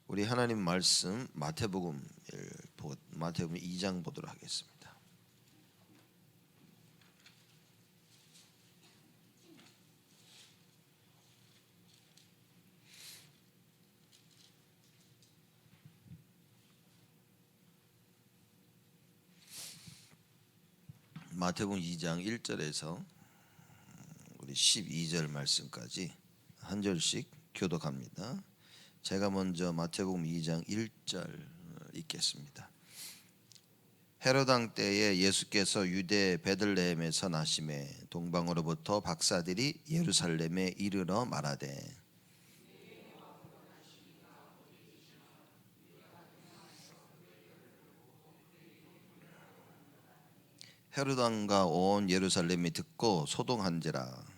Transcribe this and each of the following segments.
우리 하나님 말씀 마태복음 2장 보도록 하겠습니다. 마태복음 2장 1절에서 우리 12절 말씀까지 한 절씩 교독합니다. 제가 먼저 마태복음 2장 1절 읽겠습니다. 헤롯 왕 때에 예수께서 유대 베들레헴에서 나심에 동방으로부터 박사들이 예루살렘에 이르러 말하되 헤롯 왕과 온 예루살렘이 듣고 소동한지라.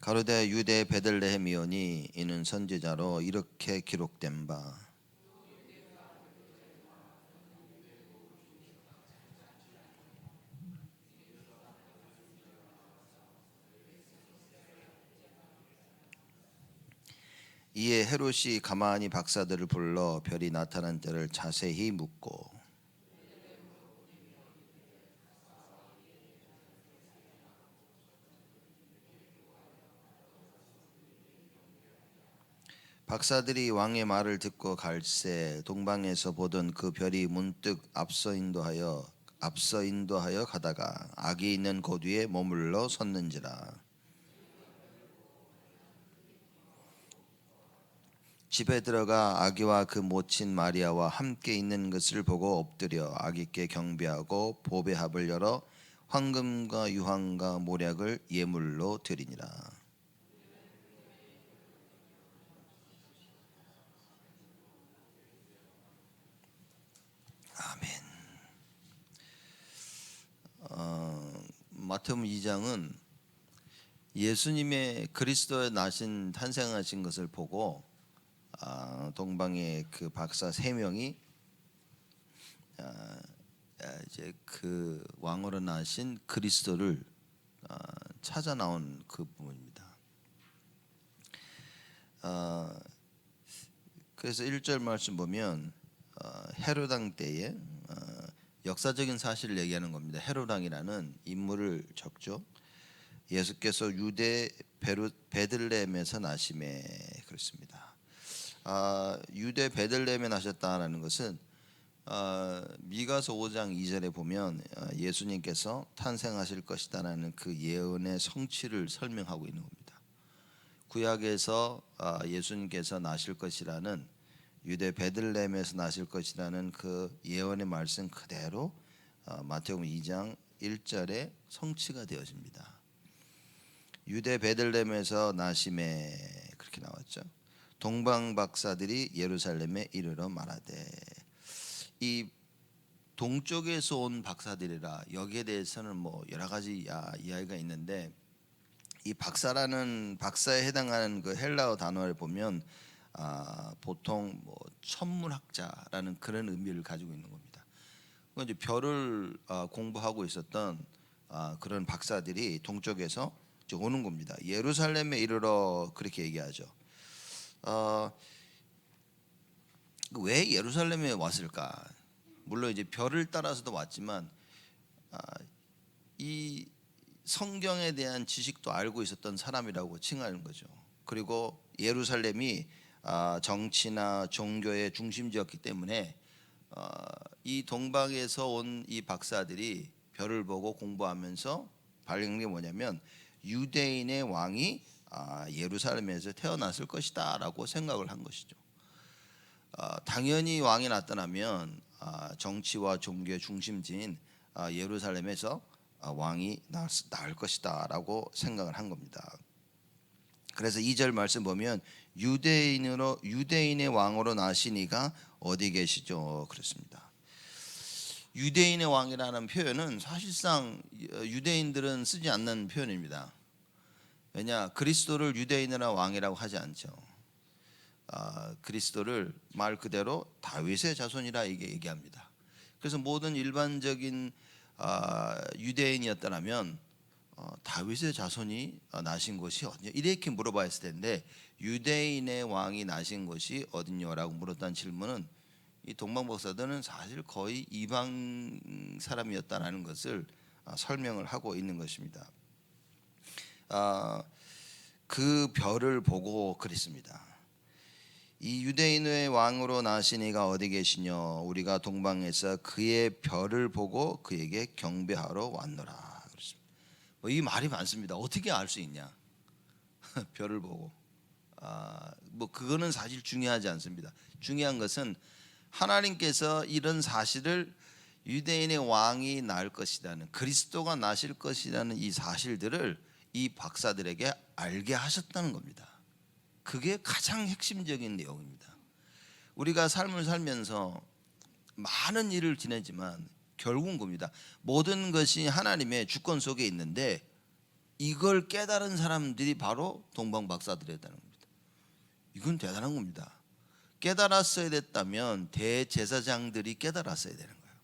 가로되 유대 베들레헴이오니 이는 선지자로 이렇게 기록된 바 이에 헤롯이 가만히 박사들을 불러 별이 나타난 때를 자세히 묻고 박사들이 왕의 말을 듣고 갈새 동방에서 보던 그 별이 문득 앞서 인도하여 가다가 악이 있는 곳 위에 머물러 섰는지라. 집에 들어가 아기와 그 모친 마리아와 함께 있는 것을 보고 엎드려 아기께 경배하고 보배합을 열어 황금과 유황과 모략을 예물로 드리니라. 아멘. 마태복음 2장은 예수님의 그리스도에 나신 탄생하신 것을 보고 동방의 그 박사 3명이 이제 그 왕으로 나신 그리스도를 찾아 나온 그 부분입니다. 그래서 1절 말씀 보면 헤롯 왕 때에 역사적인 사실을 얘기하는 겁니다. 헤롯 왕이라는 인물을 적죠. 예수께서 유대 베들레헴에서 나심에 그렇습니다. 유대 베들레헴에 나셨다는 것은 미가서 5장 2절에 보면 예수님께서 탄생하실 것이다라는 그 예언의 성취를 설명하고 있는 겁니다. 구약에서 예수님께서 나실 것이라는 유대 베들레헴에서 나실 것이라는 그 예언의 말씀 그대로 마태복음 2장 1절에 성취가 되어집니다. 유대 베들레헴에서 나심에 그렇게 나왔죠. 동방 박사들이 예루살렘에 이르러 말하되, 이 동쪽에서 온 박사들이라 여기에 대해서는 뭐 여러 가지 이야기가 있는데, 이 박사에 해당하는 그 헬라어 단어를 보면 보통 뭐 천문학자라는 그런 의미를 가지고 있는 겁니다. 이제 별을 공부하고 있었던 그런 박사들이 동쪽에서 오는 겁니다. 예루살렘에 이르러 그렇게 얘기하죠. 왜 예루살렘에 왔을까? 물론 이제 별을 따라서도 왔지만 이 성경에 대한 지식도 알고 있었던 사람이라고 칭하는 거죠. 그리고 예루살렘이 정치나 종교의 중심지였기 때문에 이 동방에서 온 이 박사들이 별을 보고 공부하면서 발견한 게 뭐냐면 유대인의 왕이 예루살렘에서 태어났을 것이다라고 생각을 한 것이죠. 당연히 왕이 나타나면 정치와 종교의 중심지인 예루살렘에서 왕이 나을 것이다라고 생각을 한 겁니다. 그래서 2절 말씀 보면 유대인의 왕으로 나시니가 어디 계시죠? 그렇습니다. 유대인의 왕이라는 표현은 사실상 유대인들은 쓰지 않는 표현입니다. 왜냐, 그리스도를 유대인이나 왕이라고 하지 않죠. 그리스도를 말 그대로 다윗의 자손이라 이게 얘기합니다. 그래서 모든 일반적인 유대인이었다면 다윗의 자손이 나신 곳이 어디냐 이렇게 물어봐야 했을 텐데 유대인의 왕이 나신 곳이 어디냐라고 물었다는 질문은 이 동방박사들은 사실 거의 이방 사람이었다라는 것을 설명을 하고 있는 것입니다. 그 별을 보고 그랬습니다. 이 유대인의 왕으로 나신 이가 어디 계시뇨? 우리가 동방에서 그의 별을 보고 그에게 경배하러 왔노라. 그렇습니다. 이 말이 많습니다. 어떻게 알 수 있냐? 별을 보고. 그거는 사실 중요하지 않습니다. 중요한 것은 하나님께서 이런 사실을 유대인의 왕이 날 것이라는 그리스도가 나실 것이라는 이 사실들을 이 박사들에게 알게 하셨다는 겁니다. 그게 가장 핵심적인 내용입니다. 우리가 삶을 살면서 많은 일을 지내지만 결국은 겁니다. 모든 것이 하나님의 주권 속에 있는데 이걸 깨달은 사람들이 바로 동방 박사들이었다는 겁니다. 이건 대단한 겁니다. 깨달았어야 됐다면 대제사장들이 깨달았어야 되는 거예요.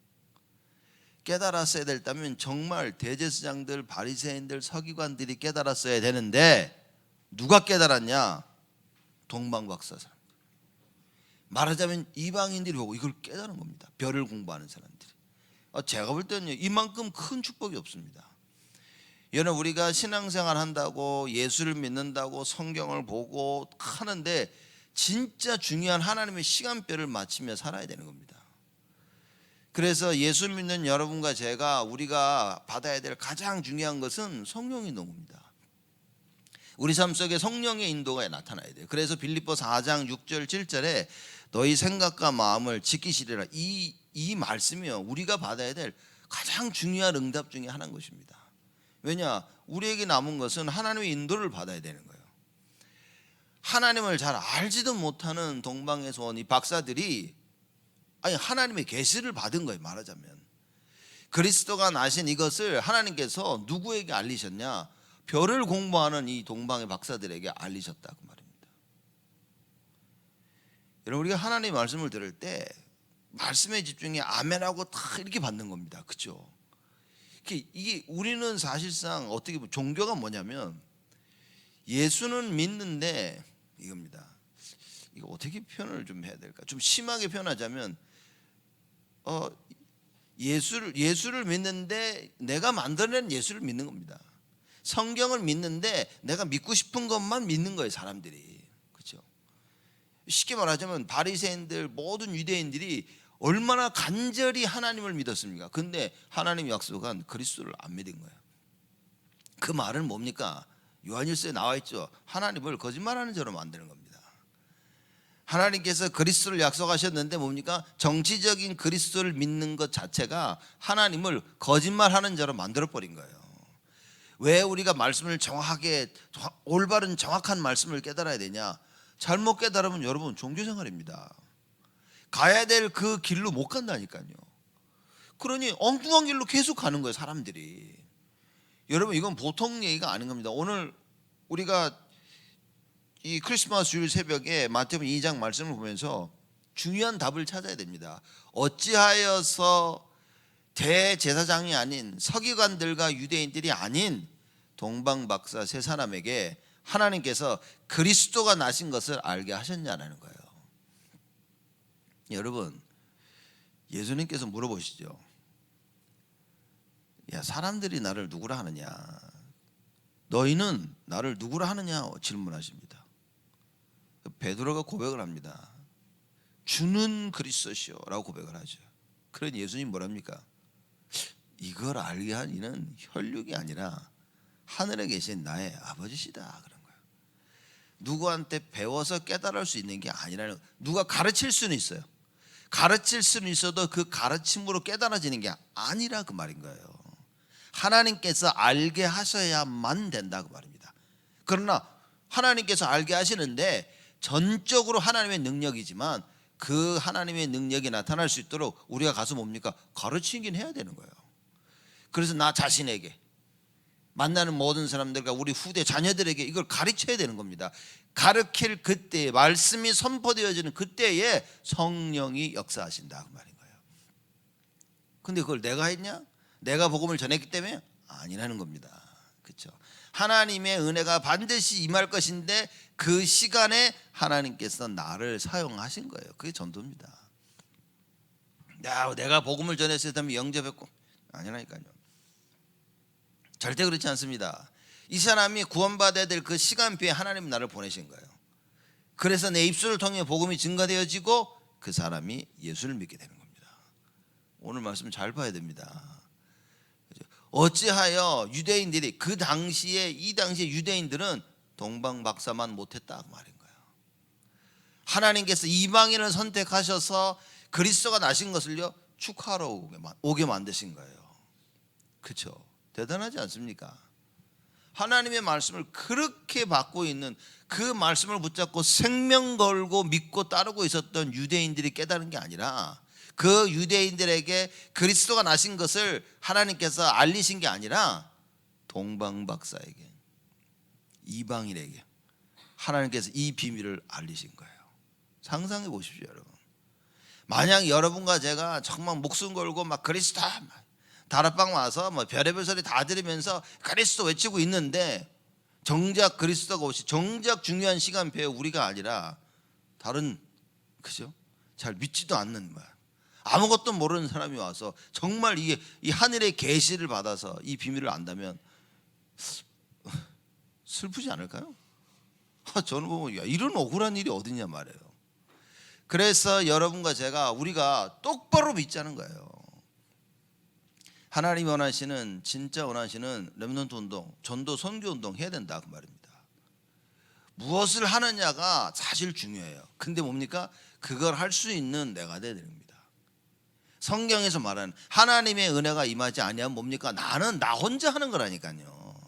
깨달았어야 됐다면 정말 대제사장들, 바리새인들, 서기관들이 깨달았어야 되는데 누가 깨달았냐? 동방 박사 사람들. 말하자면 이방인들이 보고 이걸 깨달은 겁니다. 별을 공부하는 사람들이. 제가 볼 때는 이만큼 큰 축복이 없습니다. 여러분 우리가 신앙생활 한다고 예수를 믿는다고 성경을 보고 하는데 진짜 중요한 하나님의 시간표를 맞추며 살아야 되는 겁니다. 그래서 예수 믿는 여러분과 제가 우리가 받아야 될 가장 중요한 것은 성령의 인도입니다. 우리 삶 속에 성령의 인도가 나타나야 돼요. 그래서 빌립보 4장 6절 7절에 너희 생각과 마음을 지키시리라 이 말씀이요 우리가 받아야 될 가장 중요한 응답 중에 하나인 것입니다. 왜냐? 우리에게 남은 것은 하나님의 인도를 받아야 되는 거예요. 하나님을 잘 알지도 못하는 동방에서 온 이 박사들이 하나님의 계시를 받은 거예요. 말하자면 그리스도가 나신 이것을 하나님께서 누구에게 알리셨냐? 별을 공부하는 이 동방의 박사들에게 알리셨다고 말입니다. 여러분 우리가 하나님의 말씀을 들을 때 말씀에 집중해 아멘하고 다 이렇게 받는 겁니다. 그렇죠? 이게 우리는 사실상 어떻게 보면 종교가 뭐냐면 예수는 믿는데 이겁니다. 이거 어떻게 표현을 좀 해야 될까? 좀 심하게 표현하자면 예수를 믿는데 내가 만들어낸 예수를 믿는 겁니다. 성경을 믿는데 내가 믿고 싶은 것만 믿는 거예요, 사람들이. 그렇죠? 쉽게 말하자면 바리새인들 모든 유대인들이 얼마나 간절히 하나님을 믿었습니까? 근데 하나님 약속한 그리스도를 안 믿은 거예요. 그 말은 뭡니까? 요한일서에 나와 있죠. 하나님을 거짓말하는 자로 만드는 겁니다. 하나님께서 그리스도를 약속하셨는데 뭡니까? 정치적인 그리스도를 믿는 것 자체가 하나님을 거짓말하는 자로 만들어버린 거예요. 왜 우리가 말씀을 정확하게 올바른 정확한 말씀을 깨달아야 되냐? 잘못 깨달으면 여러분 종교생활입니다. 가야 될 그 길로 못 간다니까요. 그러니 엉뚱한 길로 계속 가는 거예요, 사람들이. 여러분 이건 보통 얘기가 아닌 겁니다. 오늘 우리가 이 크리스마스 주일 새벽에 마태복음 2장 말씀을 보면서 중요한 답을 찾아야 됩니다. 어찌하여서 대제사장이 아닌 서기관들과 유대인들이 아닌 동방박사 세 사람에게 하나님께서 그리스도가 나신 것을 알게 하셨냐라는 거예요. 여러분 예수님께서 물어보시죠. 야, 사람들이 나를 누구라 하느냐? 너희는 나를 누구라 하느냐? 질문하십니다. 베드로가 고백을 합니다. 주는 그리스도시오라고 고백을 하죠. 그런 예수님 뭐랍니까? 이걸 알게 한 이는 혈육이 아니라 하늘에 계신 나의 아버지시다 그런 거예요. 누구한테 배워서 깨달을 수 있는 게 아니라는, 누가 가르칠 수는 있어요. 가르칠 수는 있어도 그 가르침으로 깨달아지는 게 아니라 그 말인 거예요. 하나님께서 알게 하셔야만 된다 그 말입니다. 그러나 하나님께서 알게 하시는데 전적으로 하나님의 능력이지만 그 하나님의 능력이 나타날 수 있도록 우리가 가서 뭡니까? 가르치긴 해야 되는 거예요. 그래서 나 자신에게, 만나는 모든 사람들과 우리 후대 자녀들에게 이걸 가르쳐야 되는 겁니다. 가르칠 그때에, 말씀이 선포되어지는 그때에 성령이 역사하신다 그 말인 거예요. 근데 그걸 내가 했냐? 내가 복음을 전했기 때문에? 아니라는 겁니다. 그렇죠? 하나님의 은혜가 반드시 임할 것인데 그 시간에 하나님께서 나를 사용하신 거예요. 그게 전도입니다. 야, 내가 복음을 전했을 때 영접했고 아니라니까요. 절대 그렇지 않습니다. 이 사람이 구원받아야 될 그 시간표에 하나님 나를 보내신 거예요. 그래서 내 입술을 통해 복음이 증가되어지고 그 사람이 예수를 믿게 되는 겁니다. 오늘 말씀 잘 봐야 됩니다. 어찌하여 유대인들이 그 당시에 이 당시에 유대인들은 동방박사만 못했다 그 말인 거예요. 하나님께서 이방인을 선택하셔서 그리스도가 나신 것을요 축하하러 오게 만드신 거예요. 그렇죠? 대단하지 않습니까? 하나님의 말씀을 그렇게 받고 있는 그 말씀을 붙잡고 생명 걸고 믿고 따르고 있었던 유대인들이 깨달은 게 아니라 그 유대인들에게 그리스도가 나신 것을 하나님께서 알리신 게 아니라 동방박사에게 이방인에게 하나님께서 이 비밀을 알리신 거예요. 상상해 보십시오, 여러분. 만약 여러분과 제가 정말 목숨 걸고 막 그리스도 다락방 와서 뭐 별의별 소리 다 들으면서 그리스도 외치고 있는데 정작 그리스도가 오시 정작 중요한 시간표에 우리가 아니라 다른 그죠? 잘 믿지도 않는 말 아무것도 모르는 사람이 와서 정말 이게 이 하늘의 계시를 받아서 이 비밀을 안다면 슬프지 않을까요? 저는 보면 야, 이런 억울한 일이 어딨냐 말이에요. 그래서 여러분과 제가 우리가 똑바로 믿자는 거예요. 하나님이 원하시는 진짜 원하시는 렘넌트 운동, 전도 선교 운동 해야 된다 그 말입니다. 무엇을 하느냐가 사실 중요해요. 근데 뭡니까? 그걸 할 수 있는 내가 돼야 됩니다. 성경에서 말하는 하나님의 은혜가 임하지 아니하면 뭡니까? 나는 나 혼자 하는 거라니까요.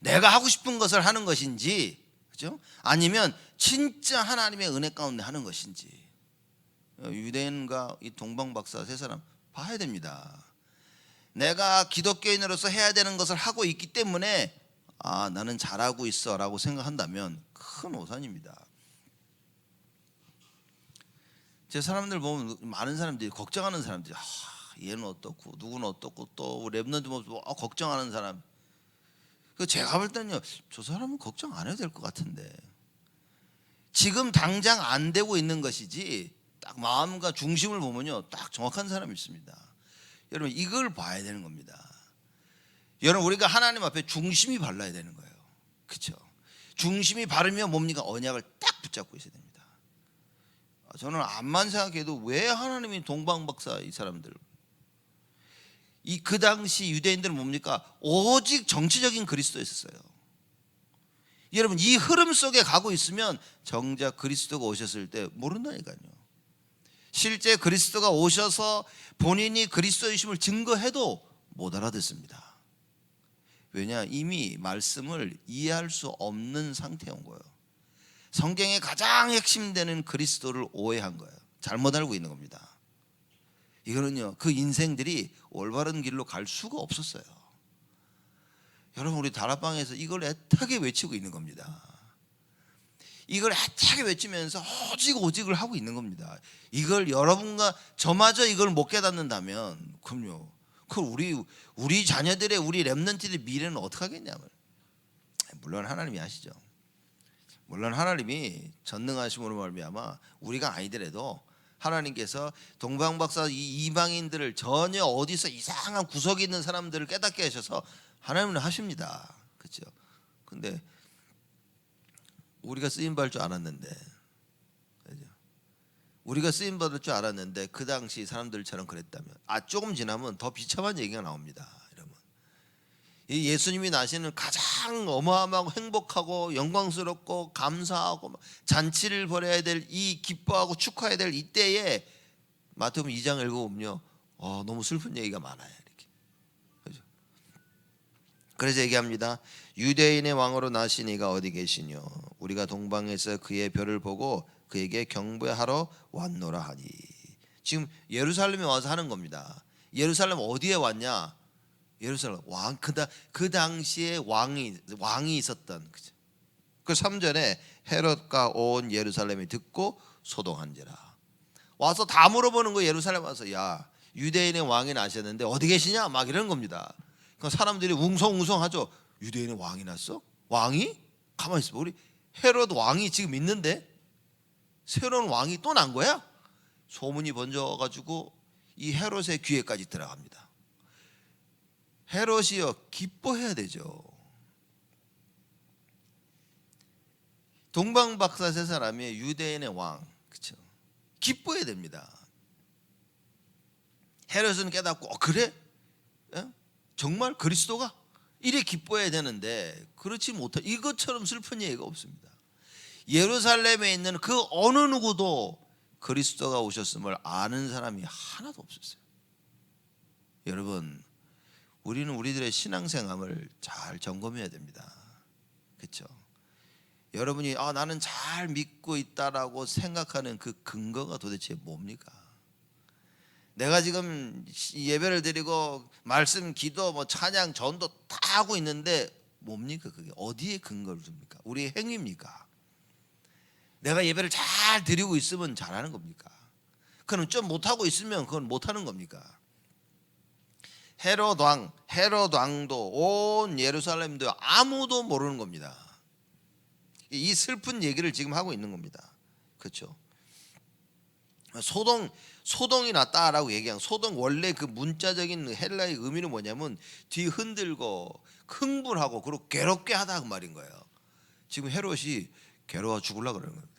내가 하고 싶은 것을 하는 것인지, 그죠? 아니면 진짜 하나님의 은혜 가운데 하는 것인지. 유대인과 이 동방박사 세 사람 봐야 됩니다. 내가 기독교인으로서 해야 되는 것을 하고 있기 때문에 아 나는 잘하고 있어 라고 생각한다면 큰 오산입니다. 제 사람들 보면 많은 사람들이 걱정하는 사람들이 얘는 어떻고 누구는 어떻고 또 랩런트 보면 걱정하는 사람. 제가 볼 때는요 저 사람은 걱정 안 해도 될 것 같은데 지금 당장 안 되고 있는 것이지 딱 마음과 중심을 보면요 딱 정확한 사람이 있습니다. 여러분 이걸 봐야 되는 겁니다. 여러분 우리가 하나님 앞에 중심이 발라야 되는 거예요. 그렇죠? 중심이 바르면 뭡니까? 언약을 딱 붙잡고 있어야 됩니다. 저는 암만 생각해도 왜 하나님이 동방박사 이 사람들 이 그 당시 유대인들은 뭡니까? 오직 정치적인 그리스도였어요. 여러분 이 흐름 속에 가고 있으면 정작 그리스도가 오셨을 때 모른다니까요. 실제 그리스도가 오셔서 본인이 그리스도이심을 증거해도 못 알아듣습니다. 왜냐? 이미 말씀을 이해할 수 없는 상태인 거예요. 성경의 가장 핵심되는 그리스도를 오해한 거예요. 잘못 알고 있는 겁니다. 이거는요 그 인생들이 올바른 길로 갈 수가 없었어요. 여러분 우리 다락방에서 이걸 애타게 외치고 있는 겁니다. 이걸 애타게 외치면서 오직을 하고 있는 겁니다. 이걸 여러분과 저마저 이걸 못 깨닫는다면 그럼요 그 우리 자녀들의 우리 렘넌트들의 미래는 어떻게 하겠냐면 물론 하나님이 아시죠. 물론 하나님이 전능하심으로 말미암아 우리가 아니더라도 하나님께서 동방박사 이 이방인들을 전혀 어디서 이상한 구석에 있는 사람들을 깨닫게 하셔서 하나님은 하십니다. 그렇죠? 근데 우리가 쓰임 받을 줄 알았는데, 그렇죠? 우리가 쓰임 받을 줄 알았는데 그 당시 사람들처럼 그랬다면 조금 지나면 더 비참한 얘기가 나옵니다. 여러분, 이 예수님이 나시는 가장 어마어마하고 행복하고 영광스럽고 감사하고 잔치를 벌여야 될 이 기뻐하고 축하해야 될 이때에 마태복음 2장 읽어보면요 너무 슬픈 얘기가 많아요. 이렇게. 그렇죠? 그래서 얘기합니다. 유대인의 왕으로 나신 이가 어디 계시뇨? 우리가 동방에서 그의 별을 보고 그에게 경배하러 왔노라 하니. 지금 예루살렘에 와서 하는 겁니다. 예루살렘 어디에 왔냐? 예루살렘 왕 그 당시에 왕이 있었던 그죠? 그 3절에 헤롯과 온 예루살렘이 듣고 소동한지라. 와서 다 물어보는 거 예루살렘 와서 야 유대인의 왕이 나셨는데 어디 계시냐 막 이런 겁니다. 그 사람들이 웅성웅성하죠. 유대인의 왕이 났어? 왕이? 가만히 있어. 우리 헤롯 왕이 지금 있는데 새로운 왕이 또 난 거야? 소문이 번져가지고 이 헤롯의 귀에까지 들어갑니다. 헤롯이요, 기뻐해야 되죠. 동방박사 세 사람이 유대인의 왕, 그렇죠? 기뻐해야 됩니다. 헤롯은 깨닫고 그래? 정말 그리스도가? 이래 기뻐해야 되는데 그렇지 못해. 이것처럼 슬픈 얘기가 없습니다. 예루살렘에 있는 그 어느 누구도 그리스도가 오셨음을 아는 사람이 하나도 없었어요. 여러분, 우리는 우리들의 신앙생활을 잘 점검해야 됩니다. 그렇죠? 여러분이 나는 잘 믿고 있다라고 생각하는 그 근거가 도대체 뭡니까? 내가 지금 예배를 드리고 말씀, 기도, 찬양, 전도 다 하고 있는데 뭡니까? 그게 어디에 근거를 둡니까? 우리의 행위입니까? 내가 예배를 잘 드리고 있으면 잘하는 겁니까? 그럼 좀 못하고 있으면 그건 못하는 겁니까? 헤롯 왕도 온 예루살렘도 아무도 모르는 겁니다. 이 슬픈 얘기를 지금 하고 있는 겁니다. 그렇죠? 소동이 났다라고 얘기한, 소동 원래 그 문자적인 헬라의 의미는 뭐냐면 뒤 흔들고 흥분하고 그리고 괴롭게 하다 그 말인 거예요. 지금 헤롯이 괴로워 죽으려고 그러는 겁니다.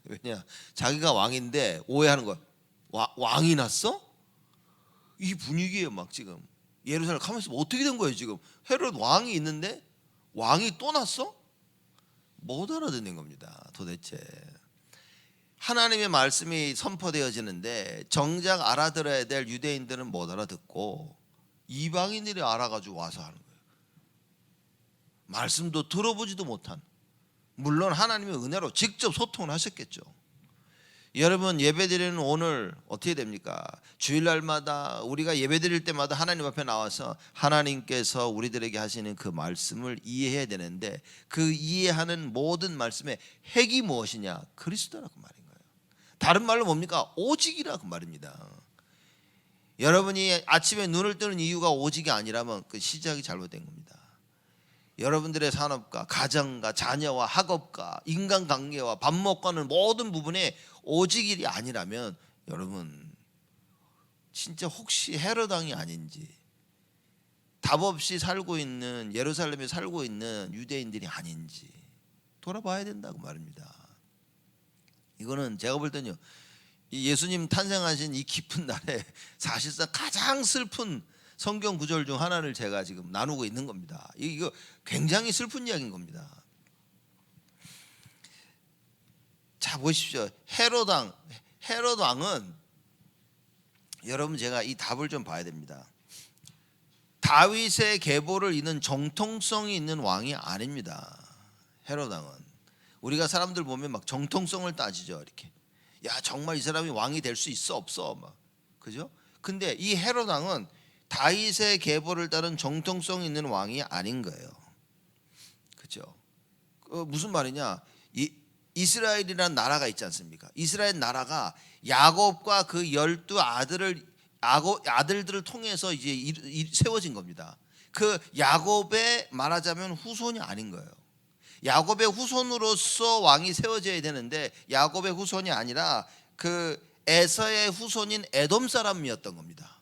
왜냐, 자기가 왕인데 오해하는 거야. 왕이 났어? 이 분위기에 막 지금 예루살렘 가만히 있으면 어떻게 된 거예요? 지금 헤롯 왕이 있는데 왕이 또 났어? 못 알아듣는 겁니다. 도대체 하나님의 말씀이 선포되어지는데 정작 알아들어야 될 유대인들은 못 알아듣고 이방인들이 알아가지고 와서 하는 거예요. 말씀도 들어보지도 못한, 물론 하나님의 은혜로 직접 소통을 하셨겠죠. 여러분, 예배드리는 오늘 어떻게 됩니까? 주일날마다 우리가 예배드릴 때마다 하나님 앞에 나와서 하나님께서 우리들에게 하시는 그 말씀을 이해해야 되는데 그 이해하는 모든 말씀의 핵이 무엇이냐? 그리스도라고 말인 거예요. 다른 말로 뭡니까? 오직이라고 말입니다. 여러분이 아침에 눈을 뜨는 이유가 오직이 아니라면 그 시작이 잘못된 겁니다. 여러분들의 산업과 가정과 자녀와 학업과 인간관계와 밥 먹고는 모든 부분에 오직일이 아니라면 여러분 진짜 혹시 헤롯 왕이 아닌지, 답 없이 살고 있는 예루살렘에 살고 있는 유대인들이 아닌지 돌아봐야 된다고 말입니다. 이거는 제가 볼 때는요, 이 예수님 탄생하신 이 깊은 날에 사실상 가장 슬픈 성경 구절 중 하나를 제가 지금 나누고 있는 겁니다. 이거 굉장히 슬픈 이야기인 겁니다. 자, 보십시오. 헤롯 왕은 여러분, 제가 이 답을 좀 봐야 됩니다. 다윗의 계보를 잇는 정통성이 있는 왕이 아닙니다. 헤롯 왕은 우리가 사람들 보면 막 정통성을 따지죠. 이렇게, 야, 정말 이 사람이 왕이 될 수 있어 없어 막, 그죠? 근데 이 헤롯 왕은 다윗의 계보를 따른 정통성 있는 왕이 아닌 거예요. 그렇죠? 무슨 말이냐? 이스라엘이라는 나라가 있지 않습니까? 이스라엘 나라가 야곱과 그 12 아들들을 통해서 이제 세워진 겁니다. 그 야곱의 말하자면 후손이 아닌 거예요. 야곱의 후손으로서 왕이 세워져야 되는데 야곱의 후손이 아니라 그 에서의 후손인 에돔 사람이었던 겁니다.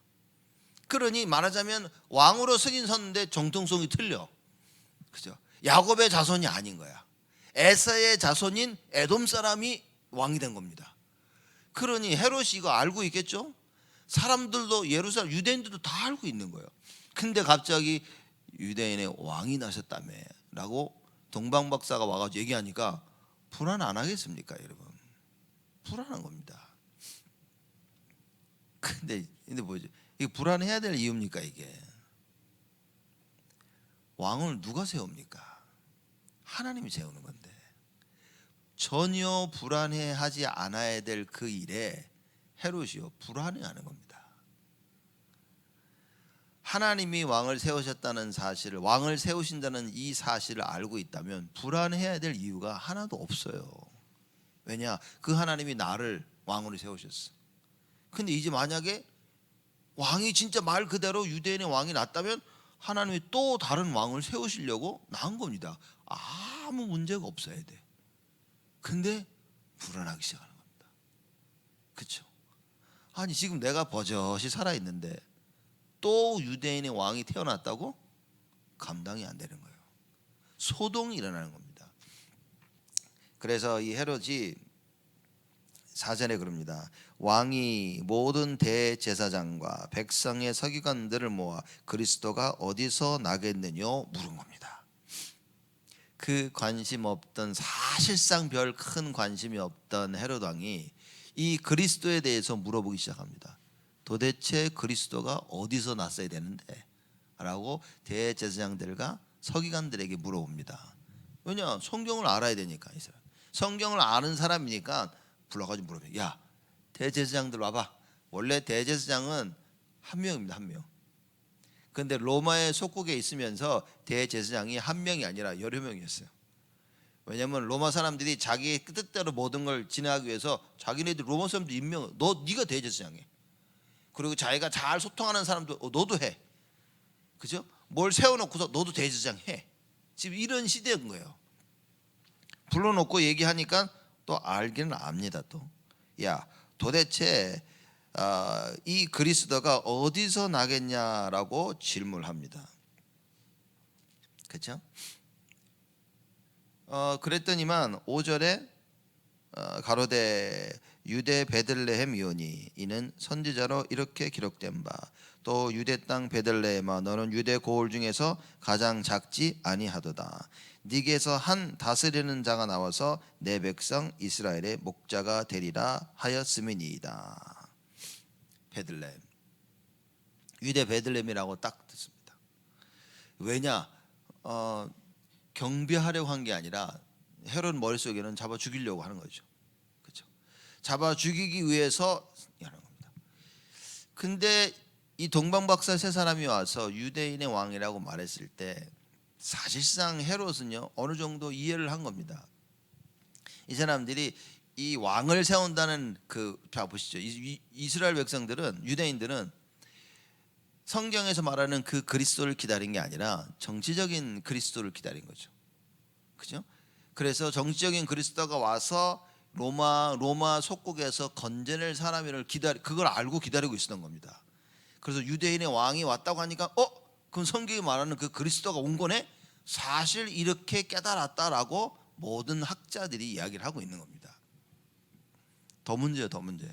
그러니 말하자면 왕으로 승인 섰는데 정통성이 틀려. 그죠? 야곱의 자손이 아닌 거야. 에서의 자손인 에돔 사람이 왕이 된 겁니다. 그러니 헤롯이 이거 알고 있겠죠? 사람들도 예루살렘 유대인들도 다 알고 있는 거예요. 근데 갑자기 유대인의 왕이 나셨다며 라고 동방박사가 와가지고 얘기하니까 불안 안 하겠습니까, 여러분? 불안한 겁니다. 근데 뭐죠? 이게 불안해야 될 이유입니까? 이게 왕을 누가 세웁니까? 하나님이 세우는 건데 전혀 불안해하지 않아야 될 그 일에 헤롯이요 불안해하는 겁니다. 하나님이 왕을 세우셨다는 사실을, 왕을 세우신다는 이 사실을 알고 있다면 불안해야 될 이유가 하나도 없어요. 왜냐? 그 하나님이 나를 왕으로 세우셨어. 근데 이제 만약에 왕이 진짜 말 그대로 유대인의 왕이 났다면 하나님이 또 다른 왕을 세우시려고 낳은 겁니다. 아무 문제가 없어야 돼. 근데 불안하기 시작하는 겁니다. 그렇죠? 아니 지금 내가 버젓이 살아있는데 또 유대인의 왕이 태어났다고? 감당이 안 되는 거예요. 소동이 일어나는 겁니다. 그래서 이 헤롯이 사전에 그럽니다. 왕이 모든 대제사장과 백성의 서기관들을 모아 그리스도가 어디서 나겠느냐 물은 겁니다. 그 관심 없던, 사실상 별 큰 관심이 없던 헤롯 왕이 이 그리스도에 대해서 물어보기 시작합니다. 도대체 그리스도가 어디서 났어야 되는데? 라고 대제사장들과 서기관들에게 물어봅니다. 왜냐? 성경을 알아야 되니까. 성경을 아는 사람이니까 불러가지고 물어봐요. 야, 대제사장들 와봐. 원래 대제사장은 한 명입니다. 한 명. 그런데 로마의 속국에 있으면서 대제사장이 한 명이 아니라 여러 명이었어요. 왜냐하면 로마 사람들이 자기 뜻대로 모든 걸 진행하기 위해서 자기네들 로마 사람들 임명, 네가 대제사장해. 그리고 자기가 잘 소통하는 사람도 너도 해. 그죠? 뭘 세워놓고서 너도 대제사장 해. 지금 이런 시대인 거예요. 불러놓고 얘기하니까 또 알기는 압니다. 또 야, 도대체 이 그리스도가 어디서 나겠냐라고 질문을 합니다. 그렇죠? 그랬더니만 5절에 가로되 유대 베들레헴이오니 이는 선지자로 이렇게 기록된 바 또 유대 땅 베들레헴아 너는 유대 고을 중에서 가장 작지 아니하도다. 네게서 한 다스리는 자가 나와서 내 백성 이스라엘의 목자가 되리라 하였음이니이다. 베들레헴, 유대 베들레헴이라고 딱 듣습니다. 왜냐? 경배하려고 한 게 아니라 헤롯 머릿속에는 잡아 죽이려고 하는 거죠. 그렇죠? 잡아 죽이기 위해서 하는 겁니다. 근데 이 동방박사 세 사람이 와서 유대인의 왕이라고 말했을 때 사실상 헤롯은요 어느 정도 이해를 한 겁니다. 이 사람들이 이 왕을 세운다는 자 보시죠. 이스라엘 백성들은, 유대인들은 성경에서 말하는 그 그리스도를 기다린 게 아니라 정치적인 그리스도를 기다린 거죠. 그죠? 그래서 정치적인 그리스도가 와서 로마 속국에서 건져낼 사람을 그걸 알고 기다리고 있었던 겁니다. 그래서 유대인의 왕이 왔다고 하니까 그럼 성경이 말하는 그 그리스도가 온 거네? 사실 이렇게 깨달았다라고 모든 학자들이 이야기를 하고 있는 겁니다. 더 문제예요, 더 문제.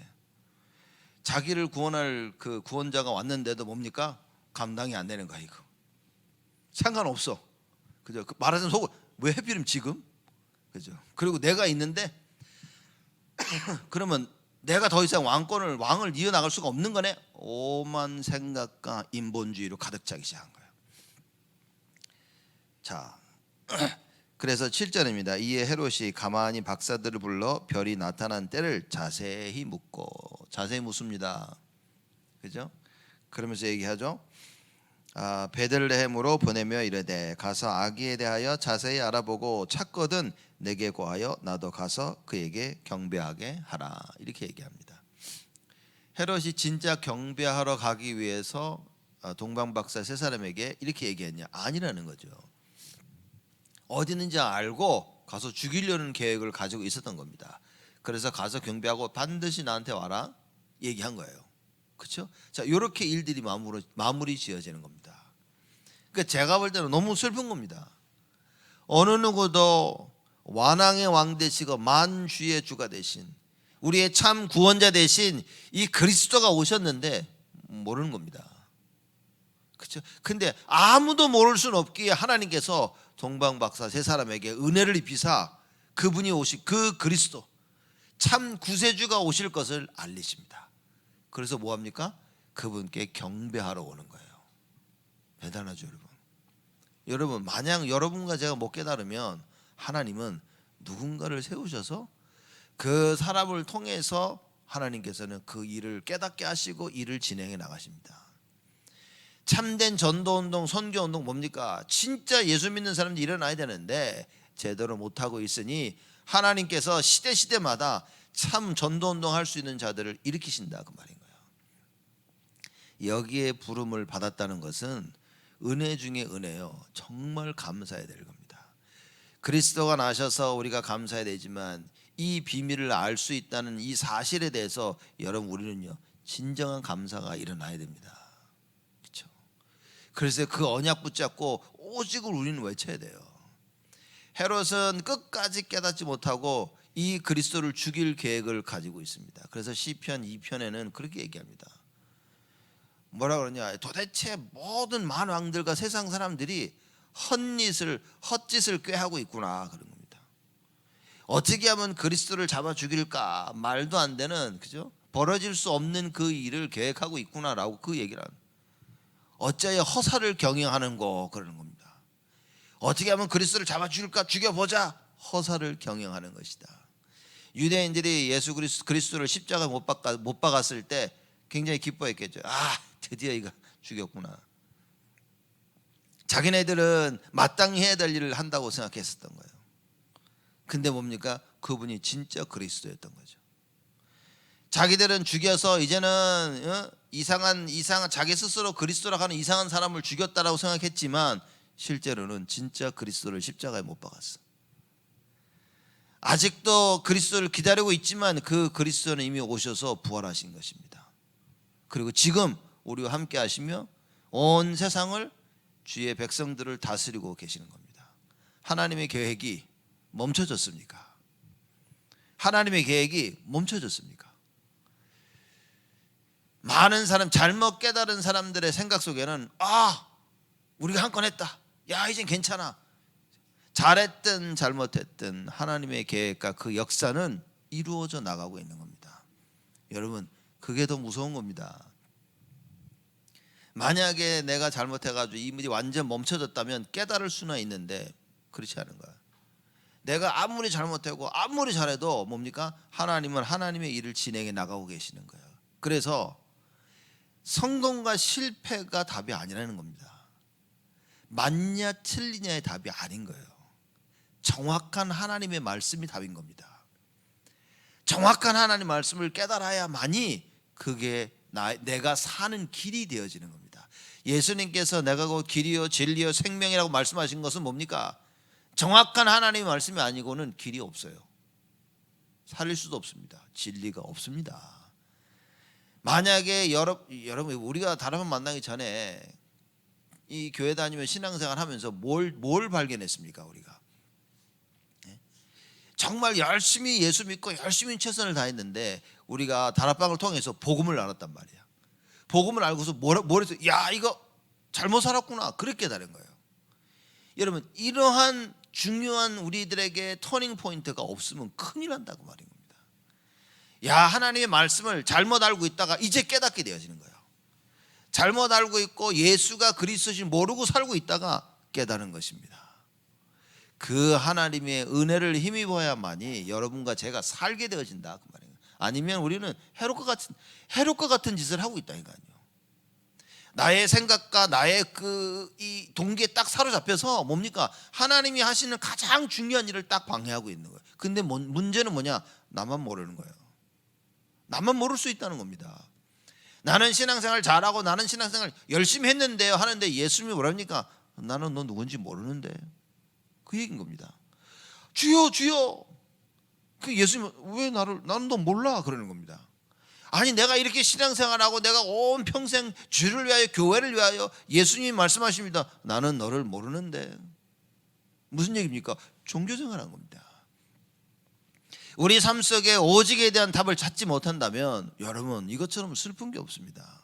자기를 구원할 그 구원자가 왔는데도 뭡니까? 감당이 안 되는 거야 이거. 상관없어. 그죠? 말하자면 속을 왜 하필이면 지금? 그죠? 그리고 내가 있는데 그러면 내가 더 이상 왕을 이어나갈 수가 없는 거네. 오만 생각과 인본주의로 가득 차기 시작한 거예요. 자, 그래서 7절입니다. 이에 헤롯이 가만히 박사들을 불러 별이 나타난 때를 자세히 묻고, 자세히 묻습니다. 그죠? 그러면서 얘기하죠. 베들레헴으로 보내며 이르되 가서 아기에 대하여 자세히 알아보고 찾거든 내게 고하여 나도 가서 그에게 경배하게 하라. 이렇게 얘기합니다. 헤롯이 진짜 경배하러 가기 위해서 동방박사 세 사람에게 이렇게 얘기했냐? 아니라는 거죠. 어디 있는지 알고 가서 죽이려는 계획을 가지고 있었던 겁니다. 그래서 가서 경배하고 반드시 나한테 와라 얘기한 거예요. 그렇죠? 자, 이렇게 일들이 마무리 지어지는 겁니다. 그러니까 제가 볼 때는 너무 슬픈 겁니다. 어느 누구도 완왕의 왕 되시고 만주의 주가 되신 우리의 참 구원자 되신 이 그리스도가 오셨는데 모르는 겁니다. 그렇죠? 근데 아무도 모를 수는 없기에 하나님께서 동방박사 세 사람에게 은혜를 입히사 그분이 오신 그 그리스도 참 구세주가 오실 것을 알리십니다. 그래서 뭐 합니까? 그분께 경배하러 오는 거예요. 대단하죠, 여러분. 여러분, 만약 여러분과 제가 못 깨달으면 하나님은 누군가를 세우셔서 그 사람을 통해서 하나님께서는 그 일을 깨닫게 하시고 일을 진행해 나가십니다. 참된 전도운동, 선교운동 뭡니까? 진짜 예수 믿는 사람들이 일어나야 되는데 제대로 못하고 있으니 하나님께서 시대마다 참 전도운동 할 수 있는 자들을 일으키신다 그 말인 거예요. 여기에 부름을 받았다는 것은 은혜 중에 은혜요. 정말 감사해야 될 겁니다. 그리스도가 나셔서 우리가 감사해야 되지만 이 비밀을 알 수 있다는 이 사실에 대해서 여러분 우리는요 진정한 감사가 일어나야 됩니다. 그렇죠? 그래서 그 언약 붙잡고 오직을 우리는 외쳐야 돼요. 헤롯은 끝까지 깨닫지 못하고 이 그리스도를 죽일 계획을 가지고 있습니다. 그래서 시편 2편에는 그렇게 얘기합니다. 뭐라 그러냐? 도대체 모든 만왕들과 세상 사람들이 헛짓을 꾀하고 있구나 그런 겁니다. 어떻게 하면 그리스도를 잡아 죽일까? 말도 안 되는, 그죠? 벌어질 수 없는 그 일을 계획하고 있구나라고 그 얘기를 합니다. 어찌하여 허사를 경영하는 거 그러는 겁니다. 어떻게 하면 그리스도를 잡아 죽일까? 죽여보자. 허사를 경영하는 것이다. 유대인들이 예수 그리스도를 십자가에 못 박았을 때 굉장히 기뻐했겠죠. 아, 드디어 이거 죽였구나. 자기네들은 마땅히 해야 될 일을 한다고 생각했었던 거예요. 근데 뭡니까? 그분이 진짜 그리스도였던 거죠. 자기들은 죽여서 이제는 이상한 자기 스스로 그리스도라고 하는 이상한 사람을 죽였다라고 생각했지만 실제로는 진짜 그리스도를 십자가에 못 박았어. 아직도 그리스도를 기다리고 있지만 그 그리스도는 이미 오셔서 부활하신 것입니다. 그리고 지금 우리와 함께 하시며 온 세상을 주의 백성들을 다스리고 계시는 겁니다. 하나님의 계획이 멈춰졌습니까? 하나님의 계획이 멈춰졌습니까? 많은 사람, 잘못 깨달은 사람들의 생각 속에는 우리가 한 건 했다. 야, 이젠 괜찮아. 잘했든 잘못했든 하나님의 계획과 그 역사는 이루어져 나가고 있는 겁니다. 여러분, 그게 더 무서운 겁니다. 만약에 내가 잘못해가지고 이 일이 완전 멈춰졌다면 깨달을 수는 있는데 그렇지 않은 거야. 내가 아무리 잘못하고 아무리 잘해도 뭡니까? 하나님은 하나님의 일을 진행해 나가고 계시는 거예요. 그래서 성공과 실패가 답이 아니라는 겁니다. 맞냐 틀리냐의 답이 아닌 거예요. 정확한 하나님의 말씀이 답인 겁니다. 정확한 하나님의 말씀을 깨달아야만이 그게 내가 사는 길이 되어지는 겁니다. 예수님께서 내가 곧 길이요 진리요 생명이라고 말씀하신 것은 뭡니까? 정확한 하나님의 말씀이 아니고는 길이 없어요. 살릴 수도 없습니다. 진리가 없습니다. 만약에 여러분 우리가 다른 분 만나기 전에 이 교회 다니면 신앙생활 하면서 뭘 발견했습니까? 우리가 정말 열심히 예수 믿고 열심히 최선을 다했는데 우리가 다락방을 통해서 복음을 알았단 말이야. 복음을 알고서 뭐래서 야 이거 잘못 살았구나 그렇게 다른 거예요. 여러분 이러한 중요한 우리들에게 터닝 포인트가 없으면 큰일 난다고 말인 겁니다. 야 하나님의 말씀을 잘못 알고 있다가 이제 깨닫게 되어지는 거예요. 잘못 알고 있고 예수가 그리스도신 모르고 살고 있다가 깨닫는 것입니다. 그 하나님의 은혜를 힘입어야만이 여러분과 제가 살게 되어진다 그 말이에요. 아니면 우리는 해롭과 같은 짓을 하고 있다니까요. 나의 생각과 나의 이 동기에 딱 사로잡혀서 뭡니까? 하나님이 하시는 가장 중요한 일을 딱 방해하고 있는 거예요. 근데 문제는 뭐냐? 나만 모르는 거예요. 나만 모를 수 있다는 겁니다. 나는 신앙생활 잘하고 나는 신앙생활 열심히 했는데요 하는데 예수님이 뭐랍니까? 나는 너 누군지 모르는데 그 얘기인 겁니다. 주여 주여. 그 예수님은 왜 나는 너 몰라 그러는 겁니다. 아니 내가 이렇게 신앙생활하고 내가 온 평생 주를 위하여 교회를 위하여 예수님이 말씀하십니다. 나는 너를 모르는데 무슨 얘기입니까? 종교생활한 겁니다. 우리 삶 속에 오직에 대한 답을 찾지 못한다면 여러분 이것처럼 슬픈 게 없습니다.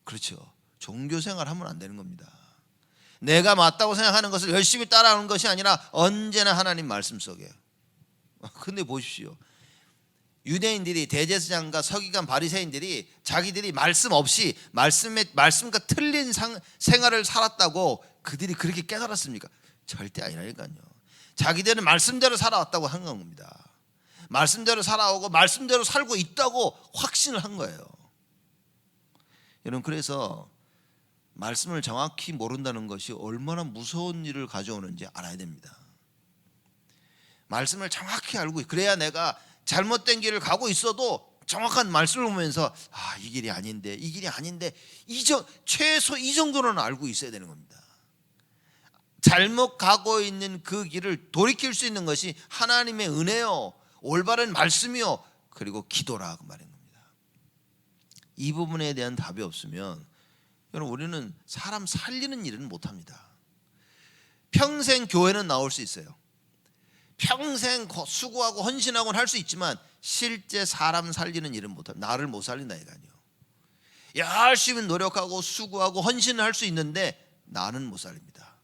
그렇죠. 종교생활 하면 안 되는 겁니다. 내가 맞다고 생각하는 것을 열심히 따라오는 것이 아니라 언제나 하나님 말씀 속에. 근데 보십시오. 유대인들이 대제사장과 서기관 바리새인들이 자기들이 말씀 없이 말씀과 틀린 생활을 살았다고 그들이 그렇게 깨달았습니까? 절대 아니라니까요. 자기들은 말씀대로 살아왔다고 한 겁니다. 말씀대로 살아오고 말씀대로 살고 있다고 확신을 한 거예요. 여러분 그래서 말씀을 정확히 모른다는 것이 얼마나 무서운 일을 가져오는지 알아야 됩니다. 말씀을 정확히 알고 그래야 내가 잘못된 길을 가고 있어도 정확한 말씀을 보면서 이 길이 아닌데 최소 이 정도는 알고 있어야 되는 겁니다. 잘못 가고 있는 그 길을 돌이킬 수 있는 것이 하나님의 은혜요, 올바른 말씀이요, 그리고 기도라고 말하는 겁니다. 이 부분에 대한 답이 없으면 여러분, 우리는 사람 살리는 일은 못합니다. 평생 교회는 나올 수 있어요. 평생 수고하고 헌신하고는 할 수 있지만 실제 사람 살리는 일은 못합니다. 나를 못 살린다 이거아니에요. 열심히 노력하고 수고하고 헌신을 할 수 있는데 나는 못 살립니다.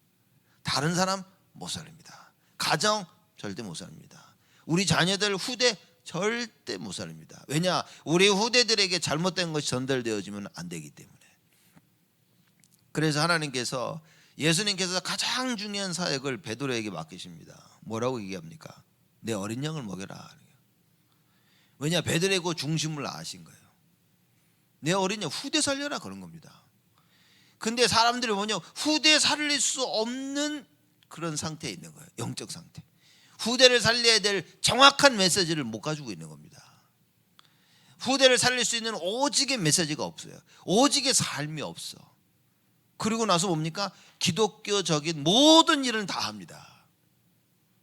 다른 사람 못 살립니다. 가정 절대 못 살립니다. 우리 자녀들 후대 절대 못 살립니다. 왜냐? 우리 후대들에게 잘못된 것이 전달되어지면 안 되기 때문에. 그래서 하나님께서, 예수님께서 가장 중요한 사역을 베드로에게 맡기십니다. 뭐라고 얘기합니까? 내 어린 양을 먹여라. 왜냐? 베드로의 그 중심을 아신 거예요. 내 어린 양 후대 살려라 그런 겁니다. 근데 사람들이 뭐냐? 후대 살릴 수 없는 그런 상태에 있는 거예요. 영적 상태. 후대를 살려야 될 정확한 메시지를 못 가지고 있는 겁니다. 후대를 살릴 수 있는 오직의 메시지가 없어요. 오직의 삶이 없어. 그리고 나서 뭡니까? 기독교적인 모든 일은 다 합니다.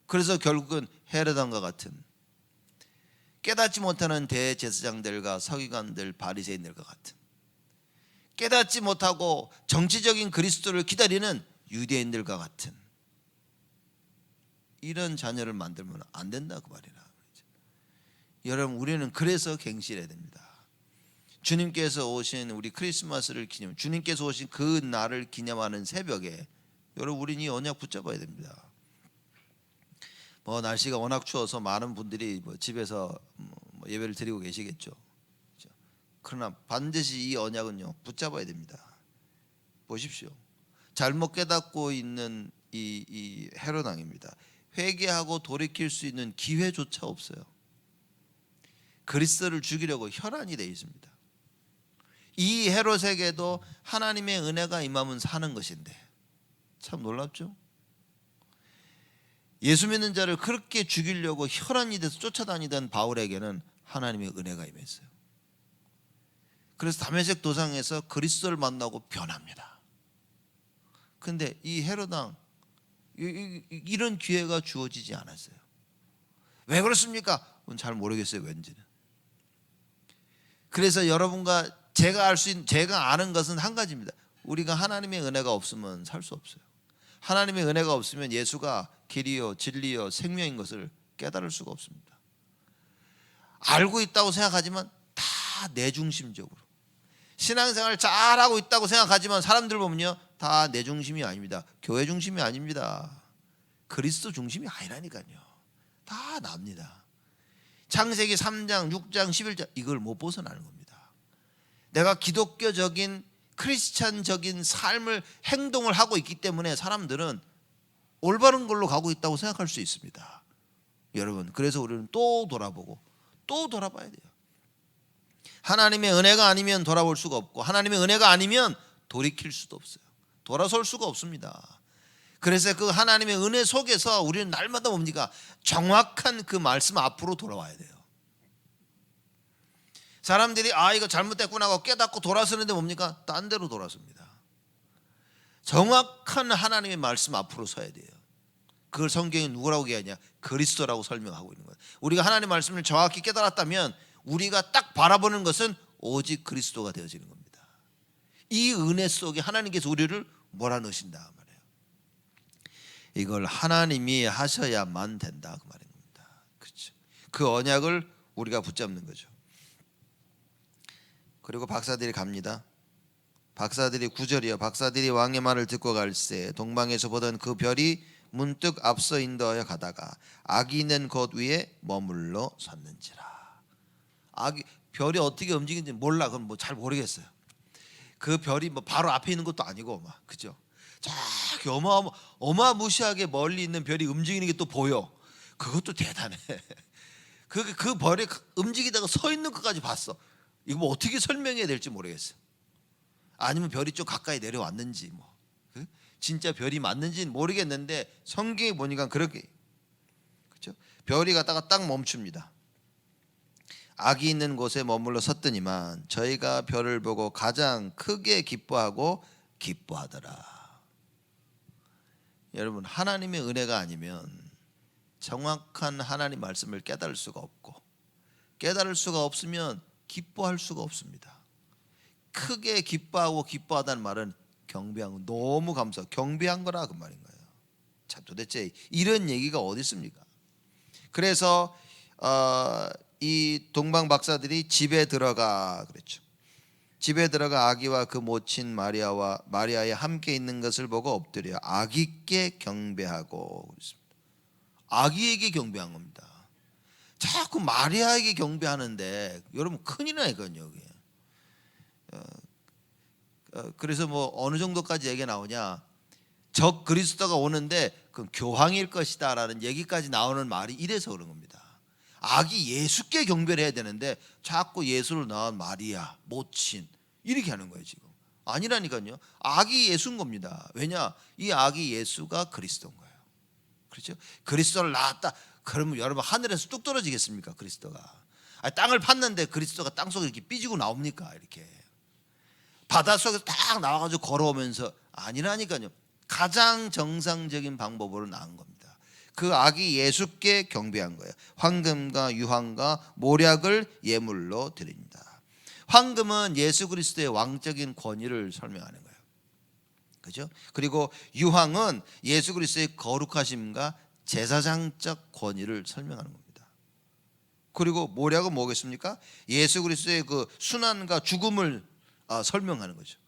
그래서 결국은 헤로당과 같은, 깨닫지 못하는 대제사장들과 서기관들, 바리새인들과 같은, 깨닫지 못하고 정치적인 그리스도를 기다리는 유대인들과 같은 이런 자녀를 만들면 안 된다고 말이라. 여러분, 우리는 그래서 갱신해야 됩니다. 주님께서 오신 우리 크리스마스를 기념, 주님께서 오신 그 날을 기념하는 새벽에 여러분, 우리는 이 언약 붙잡아야 됩니다. 날씨가 워낙 추워서 많은 분들이 집에서 예배를 드리고 계시겠죠. 그러나 반드시 이 언약은요, 붙잡아야 됩니다. 보십시오. 잘못 깨닫고 있는 이 헤롯왕입니다. 회개하고 돌이킬 수 있는 기회조차 없어요. 그리스도를 죽이려고 혈안이 되어 있습니다. 이 헤롯에게도 하나님의 은혜가 임하면 사는 것인데 참 놀랍죠? 예수 믿는 자를 그렇게 죽이려고 혈안이 돼서 쫓아다니던 바울에게는 하나님의 은혜가 임했어요. 그래서 다메섹 도상에서 그리스도를 만나고 변합니다. 근데 이 헤롯왕, 이런 기회가 주어지지 않았어요. 왜 그렇습니까? 그건 잘 모르겠어요, 왠지는. 그래서 여러분과 제가 아는 것은 한 가지입니다. 우리가 하나님의 은혜가 없으면 살 수 없어요. 하나님의 은혜가 없으면 예수가 길이요 진리요 생명인 것을 깨달을 수가 없습니다. 알고 있다고 생각하지만 다 내 중심적으로, 신앙생활 잘하고 있다고 생각하지만 사람들 보면요, 다 내 중심이 아닙니다. 교회 중심이 아닙니다. 그리스도 중심이 아니라니까요. 다 납니다. 창세기 3장 6장 11장 이걸 못 벗어나는 겁니다. 내가 기독교적인 크리스찬적인 삶을, 행동을 하고 있기 때문에 사람들은 올바른 걸로 가고 있다고 생각할 수 있습니다. 여러분, 그래서 우리는 또 돌아보고 또 돌아봐야 돼요. 하나님의 은혜가 아니면 돌아볼 수가 없고, 하나님의 은혜가 아니면 돌이킬 수도 없어요. 돌아설 수가 없습니다. 그래서 그 하나님의 은혜 속에서 우리는 날마다 뭡니까? 정확한 그 말씀 앞으로 돌아와야 돼요. 사람들이 이거 잘못됐구나 하고 깨닫고 돌아서는데 뭡니까? 딴 데로 돌아섭니다. 정확한 하나님의 말씀 앞으로 서야 돼요. 그걸 성경이 누구라고 얘기하냐? 그리스도라고 설명하고 있는 거예요. 우리가 하나님의 말씀을 정확히 깨달았다면 우리가 딱 바라보는 것은 오직 그리스도가 되어지는 겁니다. 이 은혜 속에 하나님께서 우리를 몰아넣으신다 말이에요. 이걸 하나님이 하셔야만 된다 그 말인 겁니다. 그렇죠? 그 언약을 우리가 붙잡는 거죠. 그리고 박사들이 갑니다. 박사들이 9절이요. 박사들이 왕의 말을 듣고 갈새 동방에서 보던 그 별이 문득 앞서 인도하여 가다가 악이 있는 곳 위에 머물러 섰는지라. 별이 어떻게 움직이는지 몰라. 그건 잘 모르겠어요. 그 별이 바로 앞에 있는 것도 아니고 그죠? 저기 어마무시하게 멀리 있는 별이 움직이는 게 또 보여. 그것도 대단해. 그 별이 움직이다가 서 있는 것까지 봤어. 이거 어떻게 설명해야 될지 모르겠어요. 아니면 별이 좀 가까이 내려왔는지 진짜 별이 맞는지는 모르겠는데 성경에 보니까 그렇게, 그렇죠? 별이 갔다가 딱 멈춥니다. 악이 있는 곳에 머물러 섰더니만 저희가 별을 보고 가장 크게 기뻐하고 기뻐하더라. 여러분, 하나님의 은혜가 아니면 정확한 하나님 말씀을 깨달을 수가 없고, 깨달을 수가 없으면 기뻐할 수가 없습니다. 크게 기뻐하고 기뻐하다는 말은 경배한 거, 너무 감사, 경배한 거라 그 말인 거예요. 자, 도대체 이런 얘기가 어디 있습니까? 그래서 이 동방 박사들이 집에 들어가 그랬죠. 집에 들어가 아기와 그 모친 마리아에 함께 있는 것을 보고 엎드려 아기께 경배하고 그랬습니다. 아기에게 경배한 겁니다. 자꾸 마리아에게 경배하는데 여러분 큰일 나니까요. 그래서 뭐 어느 정도까지 얘기가 나오냐, 적 그리스도가 오는데 그 교황일 것이다 라는 얘기까지 나오는 말이 이래서 그런 겁니다. 아기 예수께 경배를 해야 되는데 자꾸 예수를 낳은 마리아, 모친 이렇게 하는 거예요. 지금 아니라니까요. 아기 예수인 겁니다. 왜냐, 이 아기 예수가 그리스도인 거예요. 그렇죠? 그리스도를 낳았다 그러면 여러분 하늘에서 뚝 떨어지겠습니까? 그리스도가 땅을 팠는데 그리스도가 땅속에 이렇게 삐지고 나옵니까? 이렇게 바닷속에서 딱 나와가지고 걸어오면서 아니라니까요. 가장 정상적인 방법으로 낳은 겁니다. 그 아기 예수께 경배한 거예요. 황금과 유황과 모략을 예물로 드립니다. 황금은 예수 그리스도의 왕적인 권위를 설명하는 거예요. 그죠? 그리고 유황은 예수 그리스도의 거룩하심과 제사장적 권위를 설명하는 겁니다. 그리고 모략은 뭐겠습니까? 예수 그리스도의 그 순환과 죽음을 설명하는 거죠.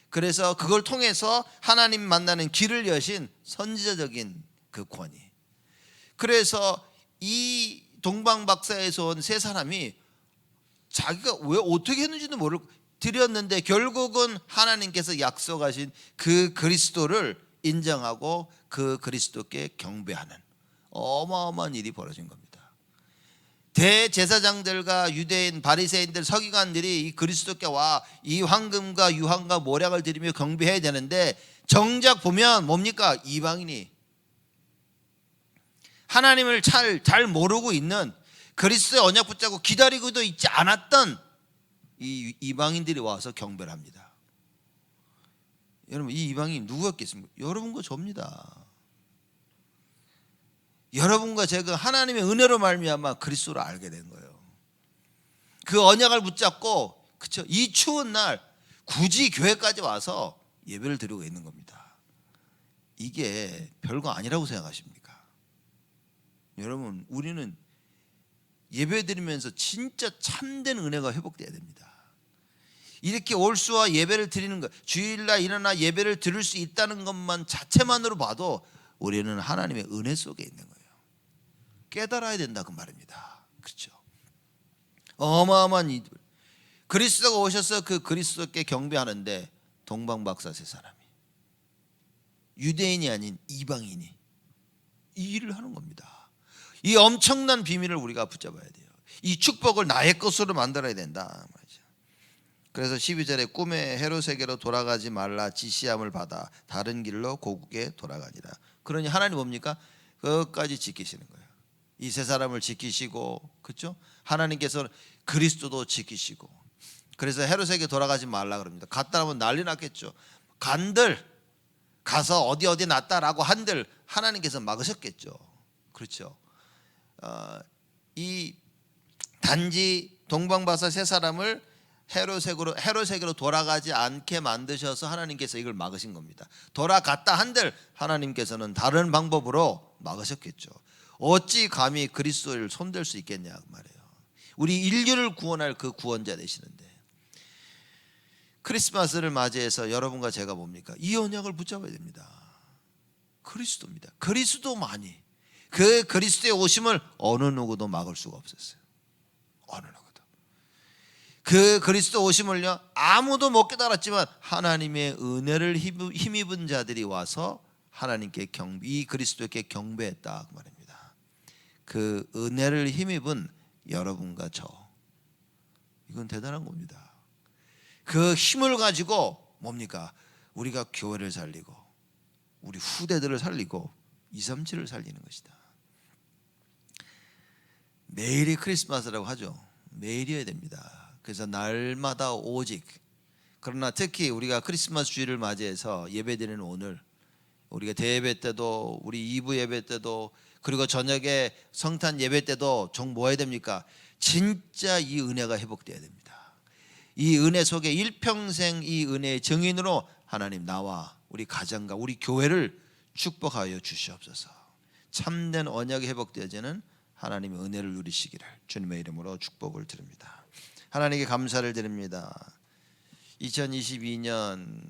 그래서 그걸 통해서 하나님 만나는 길을 여신 선지자적인 그 권위. 그래서 이 동방박사에서 온 세 사람이 자기가 왜 어떻게 했는지도 모르고 드렸는데 결국은 하나님께서 약속하신 그 그리스도를 인정하고 그 그리스도께 경배하는 어마어마한 일이 벌어진 겁니다. 대제사장들과 유대인 바리새인들 서기관들이 이 그리스도께 와 이 황금과 유황과 모략을 드리며 경배해야 되는데 정작 보면 뭡니까? 이방인이 하나님을 잘 모르고 있는, 그리스도의 언약 붙잡고 기다리고도 있지 않았던 이 이방인들이 와서 경배를 합니다. 여러분, 이 이방인 누구였겠습니까? 여러분과 저입니다. 여러분과 제가 하나님의 은혜로 말미암아 그리스도를 알게 된 거예요. 그 언약을 붙잡고, 그렇죠? 이 추운 날 굳이 교회까지 와서 예배를 드리고 있는 겁니다. 이게 별거 아니라고 생각하십니까? 여러분, 우리는 예배 드리면서 진짜 참된 은혜가 회복돼야 됩니다. 이렇게 올수와 예배를 드리는 것, 주일날 일어나 예배를 드릴 수 있다는 것만 자체만으로 봐도 우리는 하나님의 은혜 속에 있는 거예요. 깨달아야 된다 그 말입니다. 그렇죠? 어마어마한 이 그리스도가 오셔서 그 그리스도께 경배하는데 동방박사 세 사람이, 유대인이 아닌 이방인이 이 일을 하는 겁니다. 이 엄청난 비밀을 우리가 붙잡아야 돼요. 이 축복을 나의 것으로 만들어야 된다 말이죠. 그래서 12절에 꿈에 헤롯에게로 돌아가지 말라 지시함을 받아 다른 길로 고국에 돌아가니라. 그러니 하나님 뭡니까? 끝까지 지키시는 거예요. 이 세 사람을 지키시고, 그렇죠? 하나님께서는 그리스도도 지키시고. 그래서 헤롯에게 돌아가지 말라 그럽니다. 갔다 오면 난리 났겠죠. 간들 가서 어디 났다라고 한들 하나님께서 막으셨겠죠. 그렇죠? 이 단지 동방박사 세 사람을 헤롯에게로 돌아가지 않게 만드셔서 하나님께서 이걸 막으신 겁니다. 돌아갔다 한들 하나님께서는 다른 방법으로 막으셨겠죠. 어찌 감히 그리스도를 손댈 수 있겠냐 그 말이에요. 우리 인류를 구원할 그 구원자 되시는데, 크리스마스를 맞이해서 여러분과 제가 뭡니까? 이 언약을 붙잡아야 됩니다. 그리스도입니다. 그리스도만이, 그 그리스도의 오심을 어느 누구도 막을 수가 없었어요. 어느 누구도. 그 그리스도 오심을요 아무도 못 깨달았지만 하나님의 은혜를 힘입은 자들이 와서 하나님께 이 그리스도께 경배했다 그 말입니다. 그 은혜를 힘입은 여러분과 저, 이건 대단한 겁니다. 그 힘을 가지고 뭡니까? 우리가 교회를 살리고 우리 후대들을 살리고 237을 살리는 것이다. 매일이 크리스마스라고 하죠. 매일이어야 됩니다. 그래서 날마다 오직, 그러나 특히 우리가 크리스마스 주일을 맞이해서 예배드리는 오늘, 우리가 대예배 때도, 우리 2부 예배 때도, 그리고 저녁에 성탄 예배 때도 뭐 해야 됩니까? 진짜 이 은혜가 회복돼야 됩니다. 이 은혜 속에 일평생 이 은혜의 증인으로 하나님 나와 우리 가정과 우리 교회를 축복하여 주시옵소서. 참된 언약이 회복되어지는 하나님의 은혜를 누리시기를 주님의 이름으로 축복을 드립니다. 하나님께 감사를 드립니다. 2022년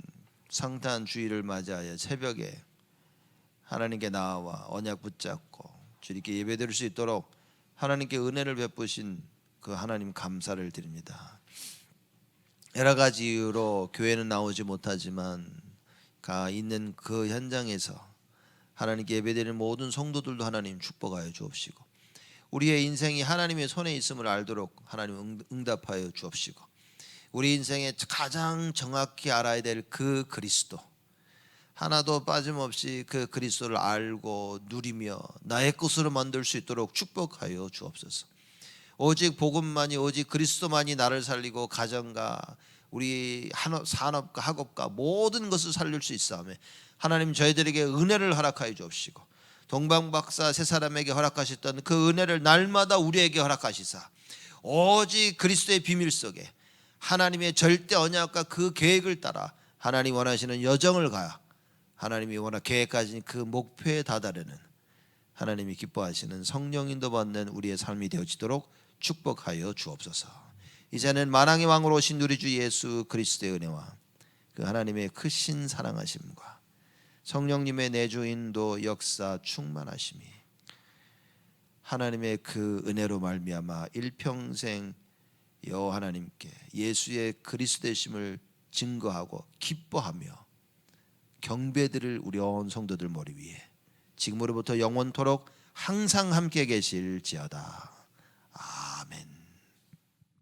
성탄 주일을 맞이하여 새벽에 하나님께 나와 언약 붙잡고 주님께 예배드릴 수 있도록 하나님께 은혜를 베푸신 그 하나님 감사를 드립니다. 여러 가지 이유로 교회는 나오지 못하지만 가 있는 그 현장에서 하나님께 예배드리는 모든 성도들도 하나님 축복하여 주옵시고, 우리의 인생이 하나님의 손에 있음을 알도록 하나님 응답하여 주옵시고, 우리 인생에 가장 정확히 알아야 될 그 그리스도, 하나도 빠짐없이 그 그리스도를 알고 누리며 나의 것으로 만들 수 있도록 축복하여 주옵소서. 오직 복음만이, 오직 그리스도만이 나를 살리고 가정과 우리 산업과 학업과 모든 것을 살릴 수 있사오며 하나님 저희들에게 은혜를 허락하여 주옵시고, 동방박사 세 사람에게 허락하셨던 그 은혜를 날마다 우리에게 허락하시사 오직 그리스도의 비밀 속에 하나님의 절대 언약과 그 계획을 따라 하나님 원하시는 여정을 가야 하나님이 원하 계획하신 그 목표에 다다르는 하나님이 기뻐하시는 성령 인도 받는 우리의 삶이 되어지도록 축복하여 주옵소서. 이제는 만왕의 왕으로 오신 우리 주 예수 그리스도의 은혜와 그 하나님의 크신 사랑하심과 성령님의 내주 인도 역사 충만하심이 하나님의 그 은혜로 말미암아 일평생 여호와 하나님께 예수의 그리스도 되심을 증거하고 기뻐하며 경배드릴 우리 온 성도들 머리 위에 지금으로부터 영원토록 항상 함께 계실지어다.